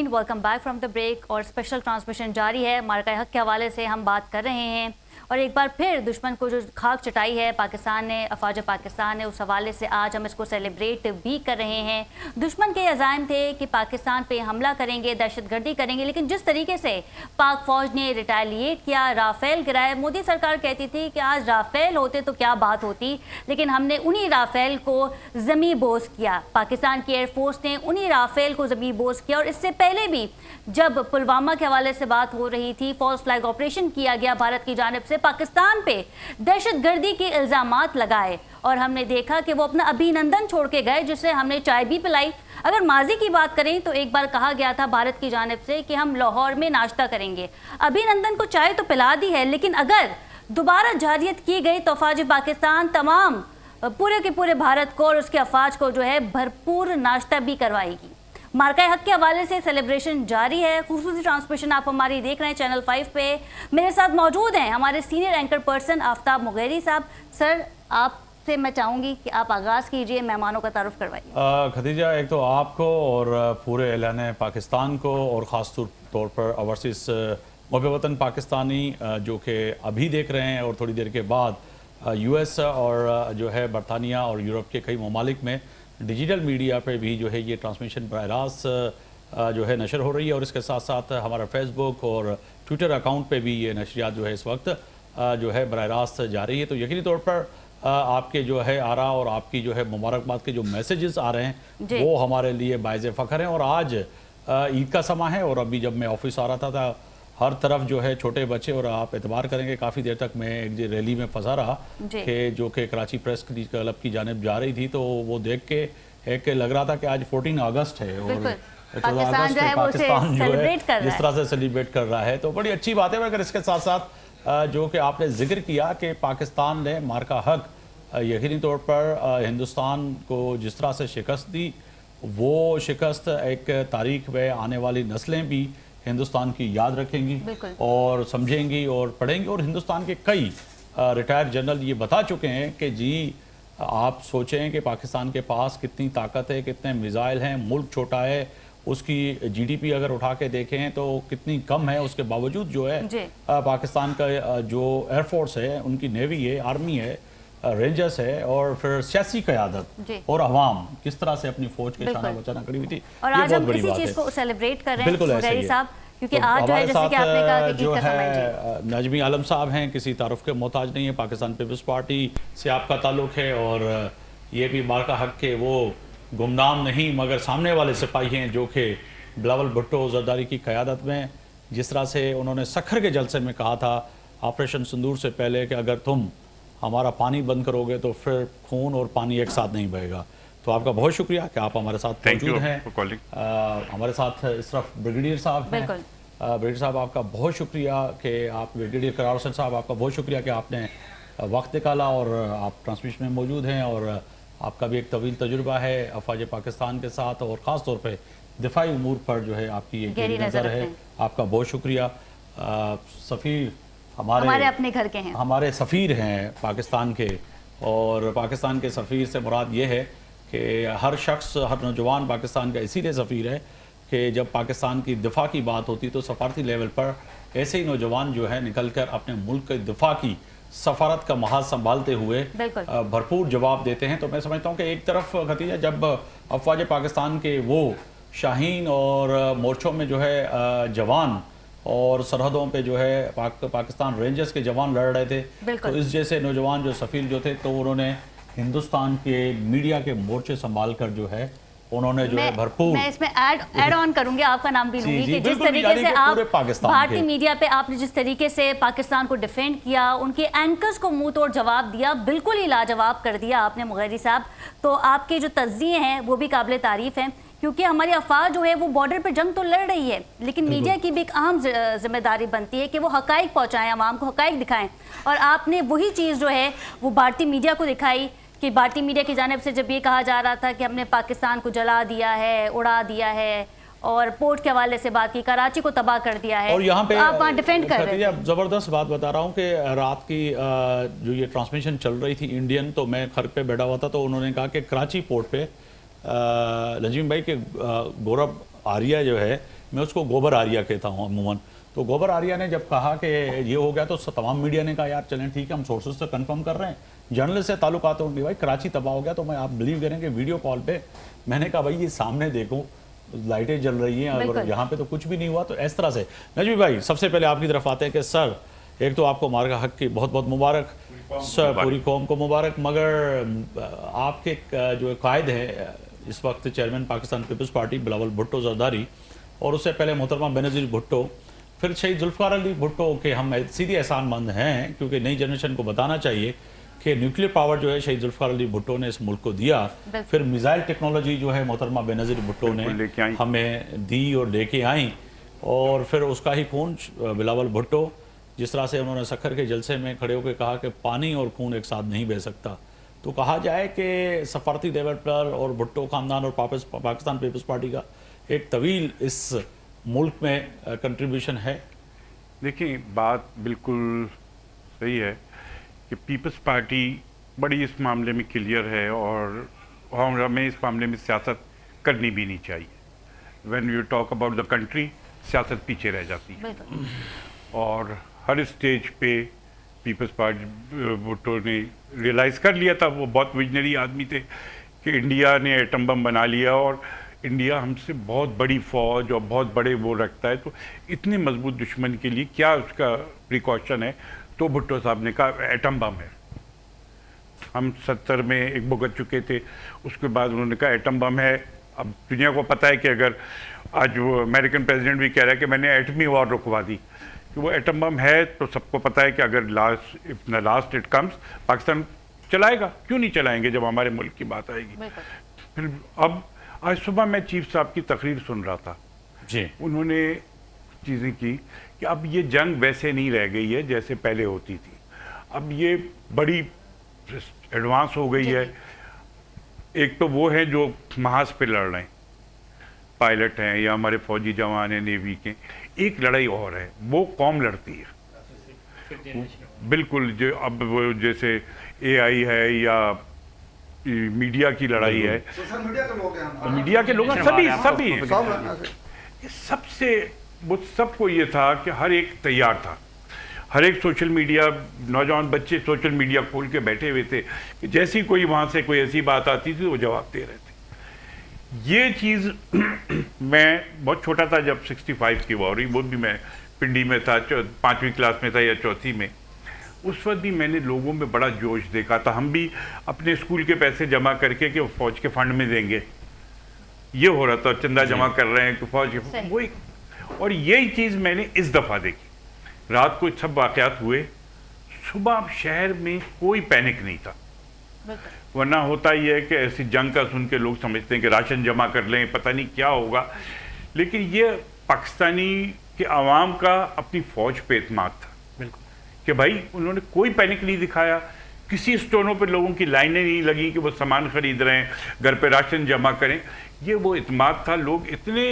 Welcome back from the break. और special transmission जारी है। मार्का हक के हवाले से हम बात कर रहे हैं और एक बार फिर दुश्मन को जो खाक चटाई है पाकिस्तान ने, अफवाज पाकिस्तान ने, उस हवाले से आज हम इसको सेलिब्रेट भी कर रहे हैं। दुश्मन के अज़ाइम थे कि पाकिस्तान पे हमला करेंगे, दहशतगर्दी करेंगे, लेकिन जिस तरीके से पाक फ़ौज ने रिटेलिएट किया, राफेल गिराए। मोदी सरकार कहती थी कि आज राफेल होते तो क्या बात होती, लेकिन हमने उन्हीं राफेल को ज़मीं बोस किया। पाकिस्तान की एयरफोर्स ने उन्हीं राफेल को ज़मीं बोस किया। और इससे पहले भी जब पुलवामा के हवाले से बात हो रही थी, फॉल्स फ्लैग ऑपरेशन किया गया भारत की जानिब से, पाकिस्तान पे दहशतगर्दी के इल्ज़ामात लगाए और हमने देखा कि वो अपना अभिनंदन छोड़ के गए, जिससे हमने चाय भी पिलाई। अगर माजी की बात करें तो एक बार कहा गया था भारत की जानिब से कि हम लाहौर में नाश्ता करेंगे। अभिनंदन को चाय तो पिला दी है, लेकिन अगर दोबारा जारियत की गई तो अफवाज पाकिस्तान तमाम पूरे के पूरे भारत को और उसके अफवाज को जो है भरपूर नाश्ता भी करवाएगी। मार्का हक के हवाले से सेलिब्रेशन जारी है। खूबसूरती ट्रांसमिशन आप हमारी देख रहे हैं चैनल 5 पे। मेरे साथ मौजूद हैं हमारे senior anchor person Aftab Mugheri साहब। सर, आपसे मैं चाहूँगी कि आप आगाज़ कीजिए, मेहमानों का तारुफ करवाइए। खदीजा, एक तो आपको और पूरे एलान पाकिस्तान को और ख़ास तौर पर ओवरसीज़ मुहब्बे वतन पाकिस्तानी जो कि अभी देख रहे हैं और थोड़ी देर के बाद US और जो है बरतानिया और यूरोप के कई ममालिक में डिजिटल मीडिया पे भी जो है ये ट्रांसमिशन बराह रास्त जो है नशर हो रही है। और इसके साथ साथ हमारा फेसबुक और ट्विटर अकाउंट पे भी ये नशरियात जो है इस वक्त जो है बराह रास्त जा रही है। तो यकीनी तौर पर आपके जो है आरा और आपकी जो है मुबारकबाद के जो मैसेजेस आ रहे हैं वो हमारे लिए बाइज़ फ़ख्र हैं। और आज ईद का समा है और अभी जब मैं ऑफिस आ रहा था हर तरफ जो है छोटे बच्चे, और आप एतबार करेंगे काफ़ी देर तक मैं एक रैली में फंसा रहा कि जो कि कराची प्रेस क्लब की जानिब जा रही थी, तो वो देख के एक लग रहा था कि आज 14 अगस्त है और 14 अगस्त है, पाकिस्तान जो है जिस तरह से सेलिब्रेट कर रहा है तो बड़ी अच्छी बात है। मगर इसके साथ साथ जो कि आपने जिक्र किया कि पाकिस्तान ने मार्का हक यकीनी तौर पर हिंदुस्तान को जिस तरह से शिकस्त दी, वो शिकस्त एक तारीख में आने वाली नस्लें भी हिंदुस्तान की याद रखेंगी और समझेंगी और पढ़ेंगी। और हिंदुस्तान के कई रिटायर्ड जनरल ये बता चुके हैं कि जी आप सोचें कि पाकिस्तान के पास कितनी ताकत है, कितने मिसाइल हैं, मुल्क छोटा है, उसकी GDP अगर उठा के देखें तो कितनी कम है, उसके बावजूद जो है पाकिस्तान का जो एयरफोर्स है, उनकी नेवी है, आर्मी है, रेंजर्स है और फिर सियासी क़यादत और अवाम किस तरह से अपनी फौज के शाना बचाना खड़ी हुई थी। और आज हम इसी चीज़ को सेलिब्रेट कर रहे हैं मुगैरी साहब, क्योंकि आज जो है जैसे कि आपने कहा कि जो है नजमी आलम साहब हैं, किसी तारुफ के मोहताज नहीं है, पाकिस्तान पीपल्स पार्टी से आपका ताल्लुक है और ये भी मार्का हक के वो गुमनाम नहीं मगर सामने वाले सिपाही हैं जो कि बिलावल भुट्टो जरदारी की क़यादत में जिस तरह से उन्होंने सखर के जलसे में कहा था ऑपरेशन सिंदूर से पहले कि अगर तुम हमारा पानी बंद करोगे तो फिर खून और पानी एक साथ नहीं बहेगा। तो आपका बहुत शुक्रिया कि आप हमारे साथ मौजूद हैं। हमारे साथ इस तरफ ब्रिगेडियर साहब हैं। ब्रिगेडियर साहब आपका बहुत शुक्रिया कि आप, ब्रिगेडियर करार हुसैन साहब आपका बहुत शुक्रिया कि आपने वक्त निकाला और आप ट्रांसमिशन में मौजूद हैं और आपका भी एक तवील तजुर्बा है अफवाज पाकिस्तान के साथ और ख़ास तौर पर दिफाई उमूर पर जो है आपकी एक गहरी नज़र है। आपका बहुत शुक्रिया। सफ़ीर हमारे अपने घर के हैं, हमारे सफ़ीर हैं पाकिस्तान के, और पाकिस्तान के सफ़ीर से मुराद ये है कि हर शख्स, हर नौजवान पाकिस्तान का इसीलिए सफ़ीर है कि जब पाकिस्तान की दिफा की बात होती तो सफारती लेवल पर ऐसे ही नौजवान जो है निकल कर अपने मुल्क के दिफा की सफारत का महाज संभालते हुए भरपूर जवाब देते हैं। तो मैं समझता हूँ कि एक तरफ खतीजा जब अफवाज पाकिस्तान के वो शाहीन और मोर्चों में जो है जवान और सरहदों पे जो है पाकिस्तान रेंजर्स के जवान लड़ रहे थे, तो इस जैसे नौजवान जो सफ़ीर जो थे तो उन्होंने हिंदुस्तान के मीडिया के मोर्चे संभाल कर जो है उन्होंने जो है भरपूर, मैं इसमें ऐड ऑन करूंगी, आपका नाम भी लूंगी कि जिस तरीके से आप भारतीय मीडिया पे आपने जिस तरीके से पाकिस्तान को डिफेंड किया, उनके एंकर्स को मुंह तोड़ जवाब दिया, बिल्कुल ही लाजवाब कर दिया आपने मुगैरी साहब। तो आपके जो तज्ज़िये हैं वो भी काबिल तारीफ़ हैं, क्योंकि हमारी अफवाज जो है वो बॉर्डर पर जंग तो लड़ रही है, लेकिन मीडिया की भी एक अहम जिम्मेदारी बनती है कि वो हकाइक पहुँचाएँ, आवाम को हकाइक दिखाएँ। और आपने वही चीज़ जो है वो भारतीय मीडिया को दिखाई कि भारतीय मीडिया की जानिब से जब ये कहा जा रहा था कि हमने पाकिस्तान को जला दिया है, उड़ा दिया है और पोर्ट के हवाले से बात की, कराची को तबाह कर दिया है, और यहाँ पे तो आप वहाँ डिफेंड कर रहे हैं। ज़बरदस्त बात बता रहा हूँ कि रात की जो ये ट्रांसमिशन चल रही थी इंडियन, तो मैं घर पे बैठा हुआ था तो उन्होंने कहा कि कराची पोर्ट पे लजीम भाई के गौरव आर्या जो है, मैं उसको गोबर आर्या कहता हूँ अमूमन। तो गोबर आर्या ने जब कहा कि ये हो गया तो तमाम मीडिया ने कहा यार चलें ठीक है, हम सोर्सेज से कंफर्म कर रहे हैं, जर्नलिस्ट से ताल्लुकात होंगे, भाई कराची तबाह हो गया। तो मैं आप बिलीव करें कि वीडियो कॉल पे मैंने कहा भाई ये सामने देखो, लाइटें जल रही हैं और यहाँ पे तो कुछ भी नहीं हुआ। तो इस तरह से नजमी भाई सबसे पहले आपकी तरफ आते हैं कि सर एक तो आपको मार्का हक की बहुत बहुत मुबारक सर, पूरी कौम को मुबारक, मगर आपके जो कायद है इस वक्त chairman Pakistan Peoples Party Bilawal Bhutto Zardari, और उससे पहले मोहतरमा बेनज़ीर भुट्टो, फिर शहीद जुल्फ़िकार अली भुट्टो के हम सीधे एहसानमंद हैं, क्योंकि नई जनरेशन को बताना चाहिए कि न्यूक्लियर पावर जो है शहीद जुल्फ़िकार अली भुट्टो ने इस मुल्क को दिया, फिर मिसाइल टेक्नोलॉजी जो है मोहतरमा बेनज़ीर भुट्टो ने हमें दी और लेके आई, और फिर उसका ही खून बिलावल भुट्टो, जिस तरह से उन्होंने सखर के जलसे में खड़े होकर कहा कि पानी और खून एक साथ नहीं बह सकता। तो कहा जाए कि सफारती देवर पर और भुट्टो ख़ानदान और पाकिस्तान पीपल्स पार्टी का एक तवील इस मुल्क में कंट्रीब्यूशन है। देखिए बात बिल्कुल सही है कि पीपल्स पार्टी बड़ी इस मामले में क्लियर है, और हमें इस मामले में सियासत करनी भी नहीं चाहिए। When you talk about the country, सियासत पीछे रह जाती है, और हर स्टेज पे पीपल्स पार्टी भुट्टो ने रियलाइज़ कर लिया था, वो बहुत विजनरी आदमी थे, कि इंडिया ने एटम बम बना लिया और इंडिया हमसे बहुत बड़ी फौज और बहुत बड़े वो रखता है, तो इतने मजबूत दुश्मन के लिए क्या उसका प्रिकॉशन है। तो भुट्टो साहब ने कहा एटम बम है। हम 70 में एक भुगत चुके थे, उसके बाद उन्होंने कहा एटम बम है। अब दुनिया को पता है कि अगर आज वो अमेरिकन प्रेसिडेंट भी कह रहा है कि मैंने एटमी वॉर रुकवा दी, कि वो एटम बम है, तो सबको पता है कि अगर if the last it comes, Pakistan चलाएगा, क्यों नहीं चलाएंगे जब हमारे मुल्क की बात आएगी। फिर अब आज सुबह मैं चीफ साहब की तकरीर सुन रहा था जी, उन्होंने चीज़ें की कि अब ये जंग वैसे नहीं रह गई है जैसे पहले होती थी, अब ये बड़ी एडवांस हो गई है। एक तो वो है जो महाज पे लड़ रहे हैं, पायलट हैं या हमारे फौजी जवान हैं नेवी के, एक लड़ाई और है वो कौम लड़ती है बिल्कुल, जो अब वो जैसे AI है या मीडिया की लड़ाई है, सोशल मीडिया के लोग हैं, मीडिया के लोग सभी ये सबसे वो सबको ये था कि हर एक तैयार था, हर एक सोशल मीडिया, नौजवान बच्चे सोशल मीडिया खोल के बैठे हुए थे कि जैसी कोई वहाँ से कोई ऐसी बात आती थी वो जवाब दे रहे थे। ये चीज़ मैं बहुत छोटा था जब 65 की वॉर हुई, वो भी मैं पिंडी में था, 5वीं क्लास में था या 4थी में। उस वक्त भी मैंने लोगों में बड़ा जोश देखा था। हम भी अपने स्कूल के पैसे जमा करके कि फौज के फंड में देंगे, ये हो रहा था, चंदा जमा कर रहे हैं कि फौज के वो। और यही चीज़ मैंने इस दफ़ा देखी। रात को सब वाक़यात हुए, सुबह शहर में कोई पैनिक नहीं था, वरना होता ही है कि ऐसी जंग का सुन के लोग समझते हैं कि राशन जमा कर लें, पता नहीं क्या होगा। लेकिन ये पाकिस्तानी के आवाम का अपनी फ़ौज पे एतमाद था कि भाई उन्होंने कोई पैनिक नहीं दिखाया, किसी स्टोरों पे लोगों की लाइनें नहीं लगी कि वो सामान खरीद रहे हैं, घर पे राशन जमा करें। ये वो इत्मीनान था, लोग इतने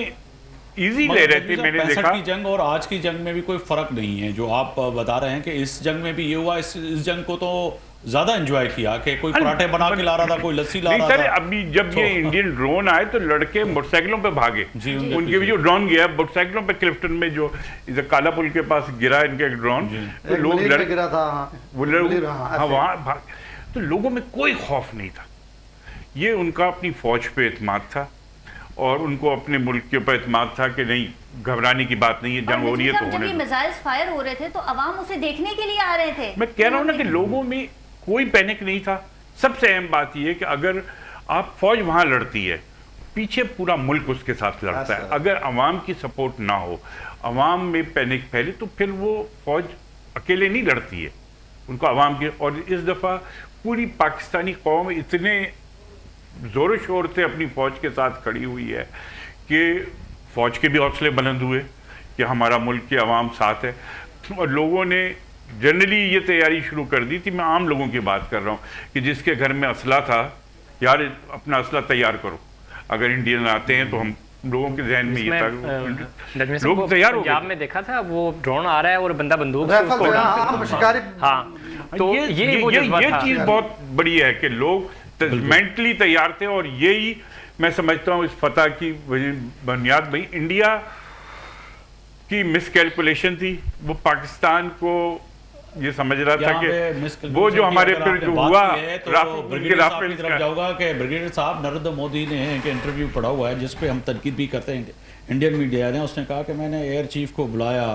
इजी ले रहे थे। मैंने देखा की जंग और आज की जंग में भी कोई फर्क नहीं है, जो आप बता रहे हैं कि इस जंग में भी ये हुआ। इस जंग को तो ज्यादा एंजॉय किया कि कोई पराठे बना के ला रहा था, कोई लस्सी ला रहा था। अभी जब ये इंडियन ड्रोन आए तो लड़के मोटरसाइकिलों पे भागे, उनके भी जो ड्रोन गया मोटरसाइकिलों पे, क्लिफ्टन में जो इधर काला पुल के पास गिरा इनका ड्रोन, तो लोग गिरा था वो लोग वहाँ भाग, तो लोगों में कोई खौफ नहीं था। ये उनका अपनी फौज पे एतमाद था और उनको अपने मुल्क के ऊपर एतमाद था कि नहीं, घबराने की बात नहीं है, जंग हो रही है तो होने दो। जब ये मिसाइल्स फायर हो रहे थे तो अवाम उसे देखने के लिए आ रहे थे। मैं कह रहा हूँ ना कि लोगों में कोई पैनिक नहीं था। सबसे अहम बात यह है कि अगर आप फौज वहाँ लड़ती है, पीछे पूरा मुल्क उसके साथ लड़ता है। अगर अवाम की सपोर्ट ना हो, अवाम में पैनिक फैले, तो फिर वो फौज अकेले नहीं लड़ती है, उनको अवाम की। और इस दफ़ा पूरी पाकिस्तानी कौम इतने ज़ोर शोर से अपनी फ़ौज के साथ खड़ी हुई है कि फ़ौज के भी हौसले बुलंद हुए कि हमारा मुल्क की आवाम साथ है। और लोगों ने जनरली ये तैयारी शुरू कर दी थी। मैं आम लोगों की बात कर रहा हूँ कि जिसके घर में असला था, यार अपना असला तैयार करो, अगर इंडियन आते हैं तो हम लोगों के जहन में ये था, लोग तैयार हो गए। पंजाब में देखा था वो ड्रोन आ रहा है और बंदा बंदूक से उसको तो ये चीज़ बहुत बड़ी है कि लोग मेंटली तैयार थे। और यही मैं समझता हूँ इस फतह की बुनियाद भाई इंडिया की मिसकैलकुलेशन थी। वो पाकिस्तान को ये समझ रहा था कि वो जो हमारे फिर जो हुआ राफेल की तरफ जाऊंगा कि ब्रिगेडियर साहब नरेंद्र मोदी ने एक इंटरव्यू पढ़ा हुआ है जिस पे हम तनकीद भी करते हैं इंडियन मीडिया ने। उसने कहा कि मैंने एयर चीफ को बुलाया,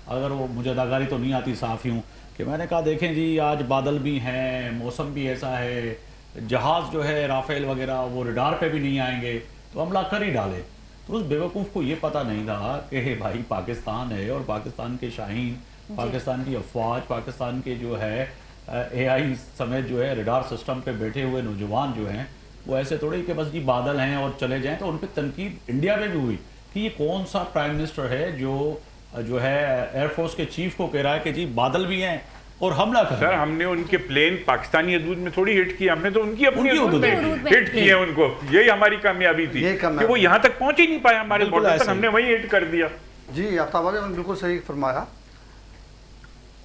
अगर वो मुझे अदाकारी तो नहीं आती साफ़ यूँ, कि मैंने कहा देखें जी आज बादल भी हैं, मौसम भी ऐसा है, जहाज़ जो है राफेल वगैरह वो रडार पे भी नहीं आएंगे तो हमला कर ही डाले। तो उस बेवकूफ़ को ये पता नहीं था कि भाई पाकिस्तान है और पाकिस्तान के शाहीन, पाकिस्तान की अफवाज, पाकिस्तान के जो है AI समेत जो है रडार सिस्टम पे बैठे हुए नौजवान जो हैं वो ऐसे थोड़े कि बस जी बादल हैं और चले जाएं। तो उन पर तनकीद इंडिया में भी हुई कि ये कौन सा प्राइम मिनिस्टर है जो है एयरफोर्स के चीफ को कह रहा है कि जी बादल भी हैं और हमला कर। सर हमने उनके प्लेन पाकिस्तानी हदूद में थोड़ी हिट किया, हमने तो उनकी अपनी हदूद में हिट किए उनको। यही हमारी कामयाबी थी कि वो यहाँ तक पहुंच ही नहीं पाए, हमारे बॉर्डर तक हमने वही हिट कर दिया। जी आफ्ताब भाई ने बिल्कुल सही फरमाया।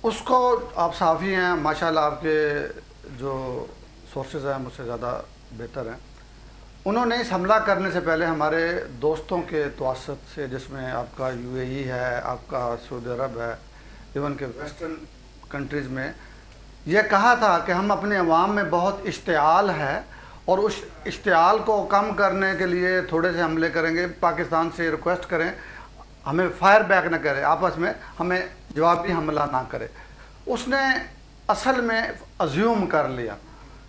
उसको आप साफ़ी हैं माशाल्लाह, आपके जो सोर्सेज हैं मुझसे ज़्यादा बेहतर हैं। उन्होंने इस हमला करने से पहले हमारे दोस्तों के तवसत से, जिसमें आपका UAE है, आपका सऊदी अरब है, इवन के वेस्टर्न कंट्रीज़ में, यह कहा था कि हम अपने अवाम में बहुत इश्तियाल है और उस इश्तियाल को कम करने के लिए थोड़े से हमले करेंगे, पाकिस्तान से रिक्वेस्ट करें हमें फायर बैक न करे, आपस में हमें जवाबी हमला ना करे। उसने असल में अज्यूम कर लिया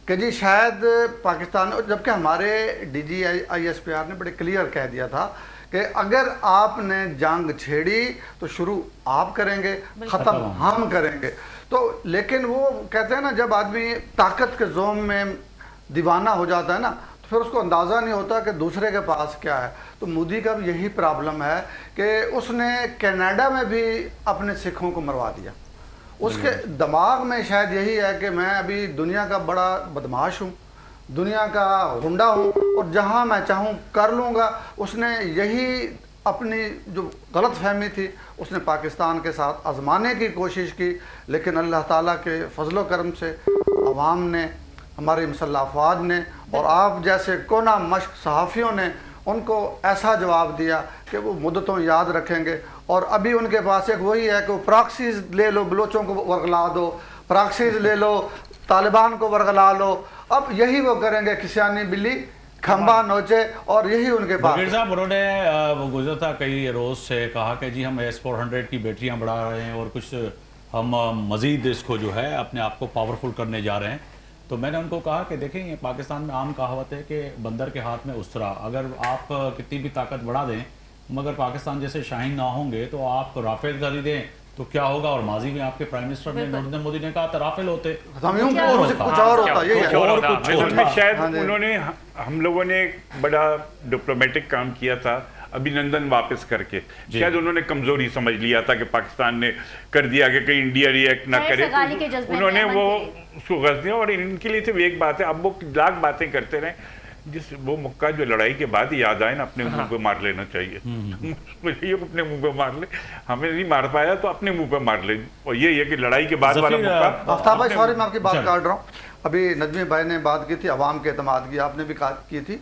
कि जी शायद पाकिस्तान, जबकि हमारे DGISPR ने बड़े क्लियर कह दिया था कि अगर आपने जंग छेड़ी तो शुरू आप करेंगे, ख़त्म हम करेंगे। तो लेकिन वो कहते हैं ना, जब आदमी ताकत के जोम में दीवाना हो जाता है ना, तो फिर उसको अंदाज़ा नहीं होता कि दूसरे के पास क्या है। तो मोदी का भी यही प्रॉब्लम है कि उसने कनाडा में भी अपने सिखों को मरवा दिया। उसके दिमाग में शायद यही है कि मैं अभी दुनिया का बड़ा बदमाश हूँ, दुनिया का गुंडा हूँ और जहाँ मैं चाहूँ कर लूँगा। उसने यही अपनी जो गलत फहमी थी उसने पाकिस्तान के साथ आजमाने की कोशिश की, लेकिन अल्लाह ताला के फजलो करम से अवाम ने, हमारी मुसल्लह अफवाज ने और आप जैसे कोना मश्क सहाफ़ियों ने उनको ऐसा जवाब दिया कि वो मुद्दतों याद रखेंगे। और अभी उनके पास एक वही है कि वो प्रॉक्सीज ले लो, बलोचों को वर्गला दो, प्रॉक्सीज ले लो, तालिबान को वर्गला लो। अब यही वो करेंगे, किसानी बिल्ली खंबा नोचे, और यही उनके पास। साहब उन्होंने वो गुजरता कई रोज़ से कहा कि जी हम S-400 की बैटरियाँ बढ़ा रहे हैं और कुछ हम मज़ीद इसको जो है अपने आप को पावरफुल करने जा रहे हैं। तो मैंने उनको कहा कि देखें ये पाकिस्तान में आम कहावत है कि बंदर के हाथ में उसरा, अगर आप कितनी भी ताकत बढ़ा दें मगर पाकिस्तान जैसे शाहीन ना होंगे तो आप राफेल खरीदें तो क्या होगा। और माजी में आपके प्राइम मिनिस्टर ने नरेंद्र मोदी ने कहा था राफेल होते कुछ और होता। शायद उन्होंने, हम लोगों ने बड़ा डिप्लोमेटिक काम किया था अभिनंदन वापस करके, शायद उन्होंने कमजोरी समझ लिया था कि पाकिस्तान ने कर दिया कि कहीं इंडिया रिएक्ट ना करे, तो उन्होंने वो उसको गज दिया। और इनके लिए सिर्फ एक बात है, अब वो लाख बातें करते रहे, जिस वो मुक्का जो लड़ाई के बाद याद आए ना, अपने मुंह पे मार लेना चाहिए। मुझे अपने मुंह पे मार ले, हमें नहीं मार पाया तो अपने मुंह पे मार ले। और ये है कि लड़ाई के बाद वाला मुक्का। आफ्ताब भाई सॉरी मैं आपकी बात काट रहा हूँ, अभी नजमी भाई ने बात की थी अवाम के एतमाद की, आपने भी की थी।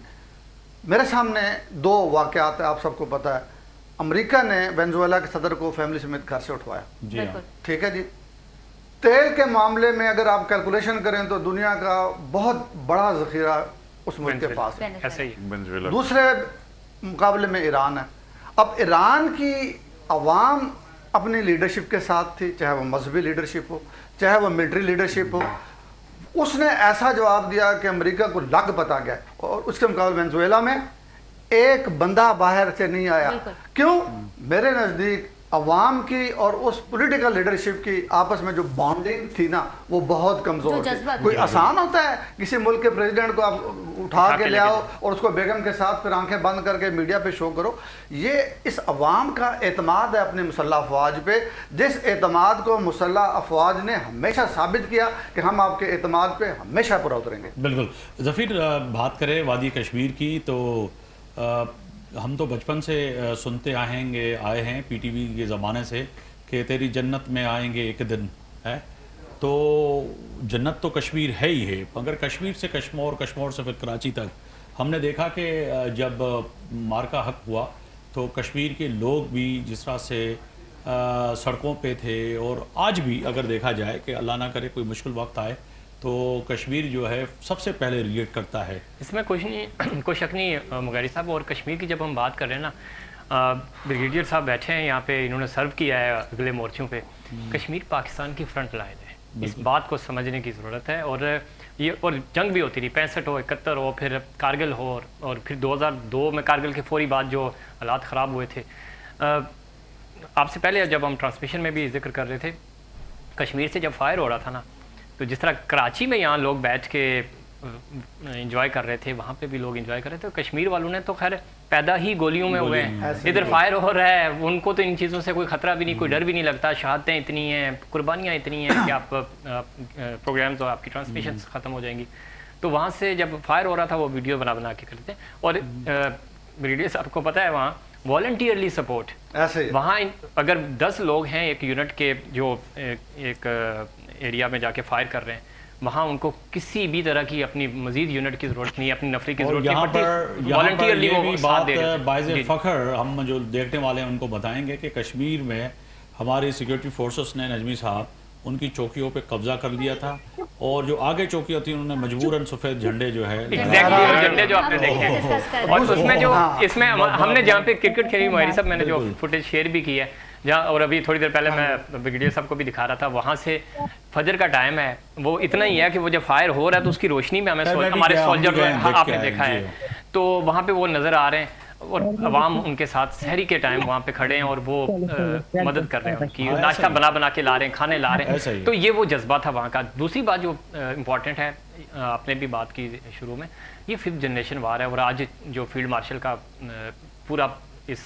मेरे सामने दो वाक़यात है, आप सबको पता है। अमेरिका ने वेनेजुएला के सदर को फैमिली समेत घर से उठवाया, ठीक है जी। तेल के मामले में अगर आप कैलकुलेशन करें तो दुनिया का बहुत बड़ा ज़ख़ीरा उस मुल्क के पास है। दूसरे मुकाबले में ईरान है। अब ईरान की अवाम अपनी लीडरशिप के साथ थी, चाहे वो मजहबी लीडरशिप हो, चाहे वो मिलिट्री लीडरशिप हो। उसने ऐसा जवाब दिया कि अमेरिका को लग पता गया। और उसके मुकाबले वेनेजुएला में एक बंदा बाहर से नहीं आया। क्यों? मेरे नज़दीक अवाम की और उस पॉलिटिकल लीडरशिप की आपस में जो बॉन्डिंग थी ना, वो बहुत कमज़ोर थी। कोई आसान होता है किसी मुल्क के प्रेसिडेंट को आप उठा के ले आओ और उसको बेगम के साथ फिर आंखें बंद करके मीडिया पे शो करो। ये इस अवाम का एतमाद है अपनी मुसल्लह अफवाज पे, जिस एतमाद को मुसल्लह अफवाज ने हमेशा साबित किया कि हम आपके एतमाद पे हमेशा पूरा उतरेंगे। बिल्कुल। ज़फ़ीर बात करें वादी कश्मीर की, तो हम तो बचपन से सुनते आए हैं PTV के ज़माने से कि तेरी जन्नत में आएंगे एक दिन, है तो जन्नत तो कश्मीर है ही है, मगर कश्मीर से कश्मोर, कश्मोर से फिर कराची तक ہم نے دیکھا کہ جب مارکا حق ہوا تو کشمیر کے لوگ بھی جس طرح سے سڑکوں پہ تھے، اور آج بھی اگر دیکھا جائے کہ اللہ نہ کرے کوئی مشکل وقت آئے تو کشمیر جو ہے سب سے پہلے ریلیٹ کرتا ہے. اس میں کوئی شک نہیں مغیری صاحب. اور کشمیر کی جب ہم بات کر رہے ہیں نا، بریگیڈیئر صاحب بیٹھے ہیں یہاں پہ، انہوں نے سرو کیا ہے اگلے مورچوں پہ. کشمیر پاکستان کی فرنٹ لائن ہے، اس بات کو سمجھنے کی ضرورت ہے. اور جنگ بھی ہوتی رہی، 65 ہو، 71 ہو، پھر کارگل ہو، اور پھر 2002 میں کارگل کے فوری بعد جو حالات خراب ہوئے تھے. آپ سے پہلے جب ہم ٹرانسمیشن میں بھی ذکر کر رہے تھے، کشمیر سے جب فائر ہو رہا تھا نا، تو جس طرح کراچی میں یہاں لوگ بیٹھ کے انجوائے کر رہے تھے، وہاں پہ بھی لوگ انجوائے کر رہے تھے. کشمیر والوں نے تو خیر پیدا ہی گولیوں میں ہوئے ہیں. ادھر فائر ہو رہا ہے، ان کو تو ان چیزوں سے کوئی خطرہ بھی نہیں، کوئی ڈر بھی نہیں لگتا. شہادتیں اتنی ہیں، قربانیاں اتنی ہیں کہ آپ پروگرامز اور آپ کی ٹرانسمیشن ختم ہو جائیں گی. تو وہاں سے جب فائر ہو رہا تھا وہ ویڈیو بنا کے کرتے. اور بریگیڈیئر صاحب کو پتہ ہے وہاں والنٹیئرلی سپورٹ، وہاں اگر 10 لوگ ہیں ایک یونٹ کے جو ایک ایریا میں جا کے فائر کر رہے ہیں، وہاں ان کو کسی بھی طرح کی اپنی مزید یونٹ کی ضرورت نہیں ہے، اپنی نفری کی ضرورت نہیں. والنٹیئرلی وہ ساتھ دے رہے ہیں. باعث فخر ہم جو دیکھنے والے ہیں ان کو بتائیں گے کہ کشمیر میں ہماری سیکورٹی فورسز نے، نجمی صاحب، ان کی چوکیوں پہ قبضہ کر لیا تھا، اور جو آگے چوکیاں تھیں انہوں نے مجبوراً سفید جھنڈے جو ہے ایگزیکٹلی جھنڈے جو آپ نے دیکھے ہیں. اور اس میں ہم نے جہاں پہ کرکٹ کھیلی، مہری صاحب میں نے جو فوٹیج شیئر بھی کی ہے جہاں، اور ابھی تھوڑی دیر پہلے میں بریگیڈیئر صاحب کو بھی دکھا رہا تھا، وہاں سے فجر کا ٹائم ہے، وہ اتنا ہی ہے کہ وہ جب فائر ہو رہا ہے تو اس کی روشنی میں ہمارے سولجر آپ نے دیکھا ہے، تو وہاں پہ وہ نظر آ رہے ہیں، اور عوام ان کے ساتھ سحری کے ٹائم وہاں پہ کھڑے ہیں اور وہ مدد کر رہے ہیں، ان کی ناشتہ بنا کے لا رہے ہیں، کھانے لا رہے ہیں. تو یہ وہ جذبہ تھا وہاں کا. دوسری بات جو امپورٹنٹ ہے، آپ نے بھی بات کی شروع میں، یہ 5th جنریشن وار ہے. اور آج جو فیلڈ مارشل کا پورا اس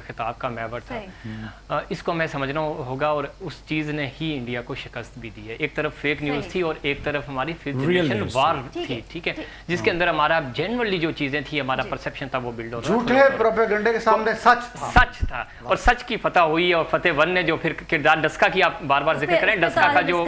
خطاب کا محور تھا، اس کو میں سمجھنا ہوگا، اور اس چیز نے ہی انڈیا کو شکست بھی دی ہے. ایک طرف فیک نیوز تھی اور ایک طرف ہماری 5th جنریشن وار تھی، ٹھیک ہے، جس کے اندر ہمارا جنرلی جو چیزیں تھی، ہمارا پرسیپشن تھا وہ بلڈ ہو رہا تھا. جھوٹے پروپیگنڈے کے سامنے سچ تھا، اور سچ کی فتح ہوئی. اور فتح 1 نے جو پھر کردار ڈسکا کی آپ بار بار ذکر کریں، ڈسکا کا جو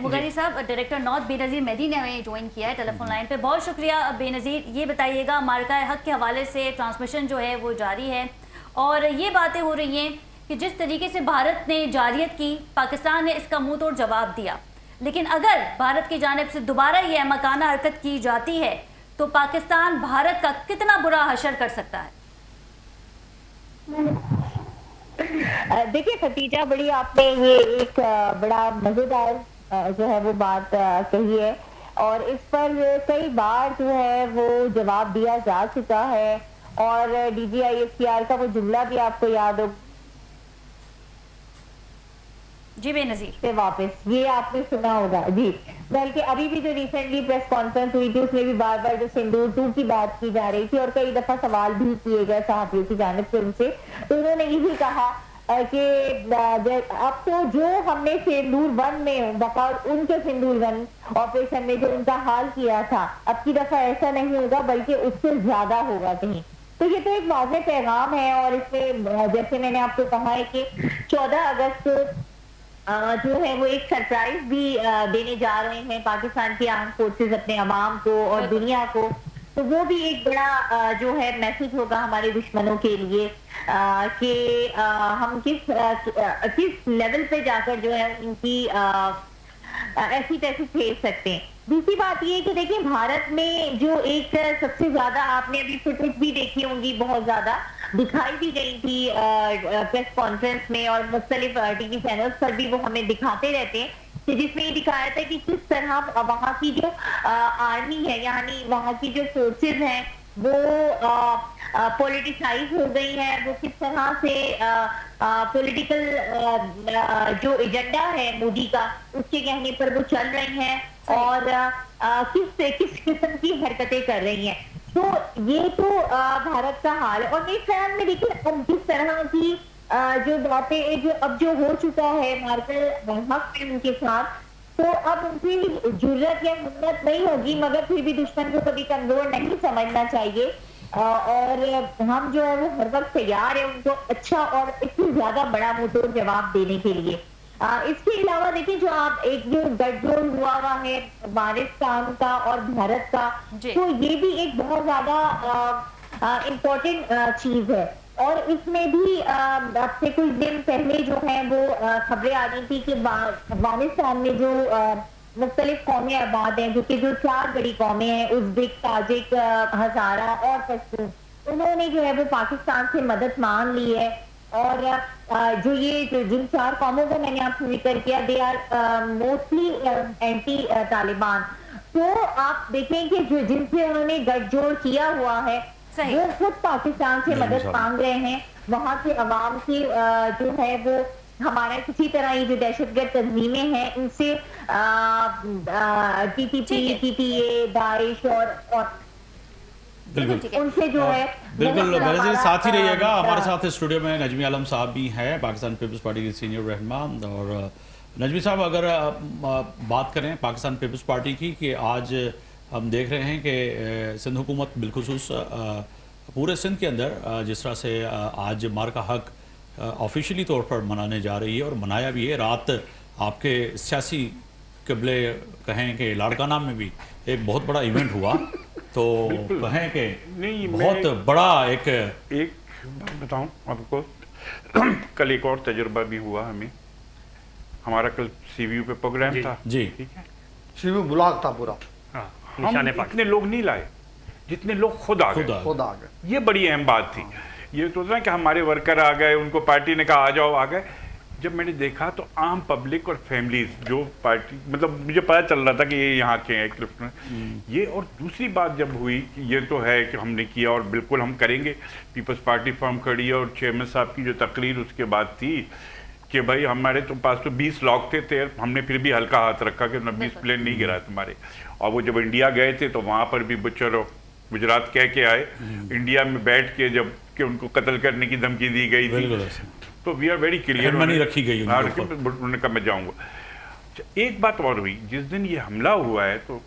مغیری صاحب، ڈائریکٹر نارتھ بے نظیر مہدی نے ہمیں جوائن کیا ہے ٹیلی فون لائن پہ. بہت شکریہ بے نظیر. یہ بتائیے گا، مارکہ حق کے حوالے سے ٹرانسمیشن جو ہے وہ جاری ہے، اور یہ باتیں ہو رہی ہیں کہ جس طریقے سے بھارت نے جارحیت کی، پاکستان نے اس کا منہ توڑ جواب دیا. لیکن اگر بھارت کی جانب سے دوبارہ یہ احمقانہ حرکت کی جاتی ہے تو پاکستان بھارت کا کتنا برا حشر کر سکتا ہے؟ دیکھیے ختیجہ، بڑی آپ نے یہ ایک بڑا مزیدار جو ہے وہ بات کہی ہے، اور اس پر کئی بار جو ہے وہ جواب دیا جا چکا ہے. اور D G I S P R کا وہ جملہ بھی آپ کو یاد ہو جی بے نظیر، واپس یہ آپ نے سنا ہوگا. جی، بلکہ ابھی بھی جو ریسنٹلی پریس کانفرنس ہوئی تھی، اس میں بھی بار بار جو سندور 2 کی بات کی جا رہی تھی، اور کئی دفعہ سوال بھی کیے گئے صحافیوں کی جانب سے ان سے. تو انہوں نے یہی کہا کہ اب تو جو ہم نے سندور 1 میں بقول ان کے سندور 1 آپریشن میں جو ان کا حال کیا تھا، اب کی دفعہ ایسا نہیں ہوگا بلکہ اس سے زیادہ ہوگا کہیں. تو یہ تو ایک واضح پیغام ہے. اور اس میں جیسے میں نے آپ کو کہا ہے کہ 14 اگست جو ہے وہ ایک سرپرائز بھی دینے جا رہے ہیں پاکستان کی آرم فورسز اپنے عوام کو اور دنیا کو. تو وہ بھی ایک بڑا جو ہے میسج ہوگا ہمارے دشمنوں کے لیے کہ ہم کس لیول پہ جا کر جو ہے ان کی ایسی تیسی پھیر سکتے ہیں. دوسری بات یہ کہ دیکھیں، بھارت میں جو ایک سب سے زیادہ آپ نے ابھی فوٹیج بھی دیکھی ہوں گی، بہت زیادہ دکھائی بھی گئی تھی پریس کانفرنس میں، اور مختلف ٹی وی چینلز پر بھی وہ ہمیں دکھاتے رہتے ہیں، کہ جس میں یہ دکھایا تھا کہ کس طرح وہاں کی جو آرمی ہے، یعنی وہاں کی جو فورسز ہیں وہ پولیٹیسائز ہو گئی ہیں، وہ کس طرح سے پولیٹیکل جو ایجنڈا ہے مودی کا، اس کے کہنے پر وہ چل رہی ہیں، اور کس قسم کی حرکتیں کر رہی ہیں. تو یہ تو بھارت کا حال ہے. اور میرے خیال میں دیکھیں، اب جس طرح کی جو باتیں جو اب جو ہو چکا ہے مارکر حق میں ان کے ساتھ، تو اب ان کی جرت یا ہمت نہیں ہوگی، مگر پھر بھی دشمن کو کبھی کمزور نہیں سمجھنا چاہیے. اور ہم جو ہے وہ ہر وقت تیار ہیں ان کو اچھا اور اتنی زیادہ بڑا منہ توڑ جواب دینے کے لیے. اس کے علاوہ دیکھیں جو آپ ایک جو گٹھ جوڑ ہوا ہے افغانستان کا اور بھارت کا، جی۔ تو یہ بھی ایک بہت زیادہ امپورٹنٹ چیز ہے، اور اس میں بھی اب سے کچھ دن پہلے جو ہے وہ خبریں آ رہی تھی کہ افغانستان میں جو مختلف قومیں آباد ہیں، جو کہ جو 4 بڑی قومیں ہیں، ازبک، تاجک، ہزارہ اور پشتون، انہوں نے جو ہے وہ پاکستان سے مدد مانگ لی ہے، اور جو یہ جن 4 قوموں کا میں نے آپ سے ذکر کیا، they are mostly anti Taliban. تو آپ دیکھیں کہ جو جن سے انہوں نے گٹھ جوڑ کیا ہوا ہے وہ خود پاکستان سے مدد مانگ رہے ہیں. وہاں سے عوام کی جو ہے وہ ہمارا کسی طرح یہ جو دہشت گرد تنظیمیں ہیں ان سے T T P, T T A, داعش اور بالکل ان سے جو ہے بالکل بہت ساتھ ہی رہیے گا. ہمارے ساتھ اسٹوڈیو میں نجمی عالم صاحب بھی ہیں، پاکستان پیپلز پارٹی کے سینئر رہنما. اور نجمی صاحب اگر بات کریں پاکستان پیپلز پارٹی کی، کہ آج ہم دیکھ رہے ہیں کہ سندھ حکومت بالخصوص پورے سندھ کے اندر جس طرح سے آج مار کا حق آفیشلی طور پر منانے جا رہی ہے اور منایا بھی ہے. رات آپ کے سیاسی قبلے کہیں کہ لاڑکانہ میں بھی ایک بہت بڑا ایونٹ ہوا، تو کہیں کہ بہت بڑا ایک بات بتاؤں آپ کو. کل ایک اور تجربہ بھی ہوا ہمیں. ہمارا کل سی وی یو پہ پروگرام تھا. جی ٹھیک ہے، سی وی بلاک تھا پورا. ہم اتنے لوگ نہیں لائے جتنے لوگ خود آ گئے. خود آ گئے. یہ بڑی اہم بات تھی. یہ تو تھا کہ ہمارے ورکر آ گئے، ان کو پارٹی نے کہا آ جاؤ، آ گئے. جب میں نے دیکھا تو عام پبلک اور فیملیز جو پارٹی، مطلب مجھے پتا چل رہا تھا کہ یہ یہاں کے ہیں کلفٹ میں. یہ اور دوسری بات جب ہوئی کہ یہ تو ہے کہ ہم نے کیا اور بالکل ہم کریں گے. پیپلز پارٹی فارم کھڑی ہے اور چیئرمین صاحب کی جو تقریر اس کے بعد تھی کہ بھائی ہمارے تو پاس تو 20 لاکھ تھے. ہم نے پھر بھی ہلکا ہاتھ رکھا کہ 20 پلین نہیں گرا تمہارے. اور وہ جب انڈیا گئے تھے تو وہاں پر بھی بچر گجرات کہہ کے آئے. انڈیا میں بیٹھ کے جب کہ ان کو قتل کرنے کی دھمکی دی گئی تھی تو وی آر ویری کلیئر رکھی گئی. انہوں نے کہا میں جاؤں گا. ایک بات اور ہوئی، جس دن یہ حملہ ہوا ہے تو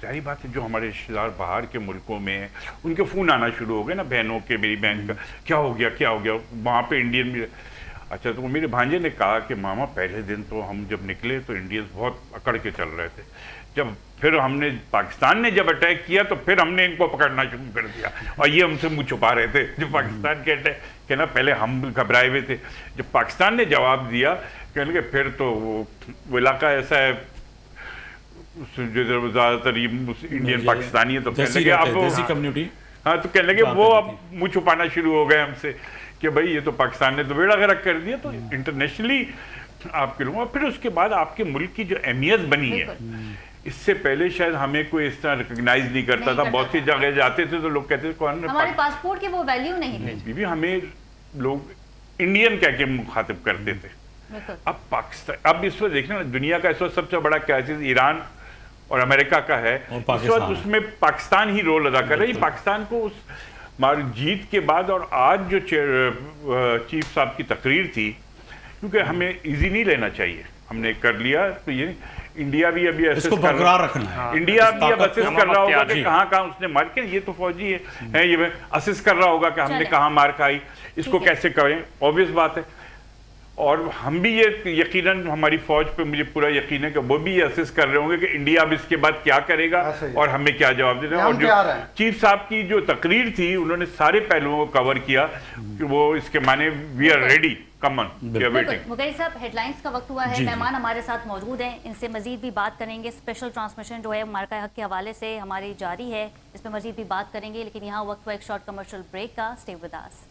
ظاہری بات ہے جو ہمارے رشتے دار باہر کے ملکوں میں ہیں ان کے فون آنا شروع ہو گئے نا، بہنوں کے، میری بہن کا کیا ہو گیا کیا ہو گیا. وہاں پہ انڈین بھی. اچھا تو میرے بھانجے نے کہا کہ ماما پہلے دن تو ہم جب نکلے تو انڈینز بہت اکڑ کے چل رہے تھے. جب پھر ہم نے پاکستان نے جب اٹیک کیا تو پھر ہم نے ان کو پکڑنا شروع کر دیا اور یہ ہم سے منہ چھپا رہے تھے. جو پاکستان کے اٹیک کہ نا پہلے ہم گھبرائے ہوئے تھے، جب پاکستان نے جواب دیا کہنے کہ پھر تو وہ علاقہ ایسا ہے جو زیادہ تر انڈین پاکستانی ہے تو کہنے لگے اب ہاں تو کہنے لگے وہ اب منہ چھپانا شروع ہو گئے ہم سے کہ بھائی یہ تو پاکستان نے تو بیڑا غرق کر دیا. تو انٹرنیشنلی آپ کے لوگوں اور پھر اس کے بعد آپ کے ملک کی جو اہمیت بنی ہے، اس سے پہلے شاید ہمیں کوئی اس طرح ریکگنائز نہیں کرتا تھا. بہت سی جگہ جاتے تھے تو لوگ کہتے تھے کون ہمارے پاسپورٹ کی وہ ویلیو نہیں تھی. ہمیں لوگ انڈین کہہ کے مخاطب کرتے تھے. اب پاکستان، اب اس وقت دیکھنا دنیا کا اس وقت سب سے بڑا کرائسس ایران اور امریکہ کا ہے. اس وقت اس میں پاکستان ہی رول ادا کر رہی ہے. پاکستان کو اس جیت کے بعد اور آج جو چیف صاحب کی تقریر تھی، کیونکہ ہمیں ایزی نہیں لینا چاہیے، ہم نے کر لیا تو یہ انڈیا بھی ابھی اس کو برقرار رکھنا ہے. انڈیا بھی اب اسس کر رہا ہوگا کہ کہاں کہاں اس نے مار کے، یہ تو فوجی ہے یہ اسس کر رہا ہوگا کہ ہم نے کہاں مار کھائی، اس کو کیسے کریں. obvious بات ہے. اور ہم بھی یہ یقیناً ہماری فوج پہ مجھے پورا یقین ہے کہ وہ بھی یہ اسس کر رہے ہوں گے کہ انڈیا اب اس کے بعد کیا کرے گا اور ہمیں کیا جواب دینا. اور جو چیف صاحب کی جو تقریر تھی انہوں نے سارے پہلوؤں کو کور کیا کہ وہ اس کے معنی we are ready come on we are waiting. مغیری صاحب ہیڈ لائنز کا وقت ہوا ہے. مہمان ہمارے ساتھ موجود ہیں، ان سے مزید بھی بات کریں گے. اسپیشل ٹرانسمیشن جو ہے مارکہ حق کے حوالے سے ہماری جاری ہے، اس میں مزید بھی بات کریں گے، لیکن یہاں وقت ہوا ایک شارٹ کمرشل بریک کا. Stay with us.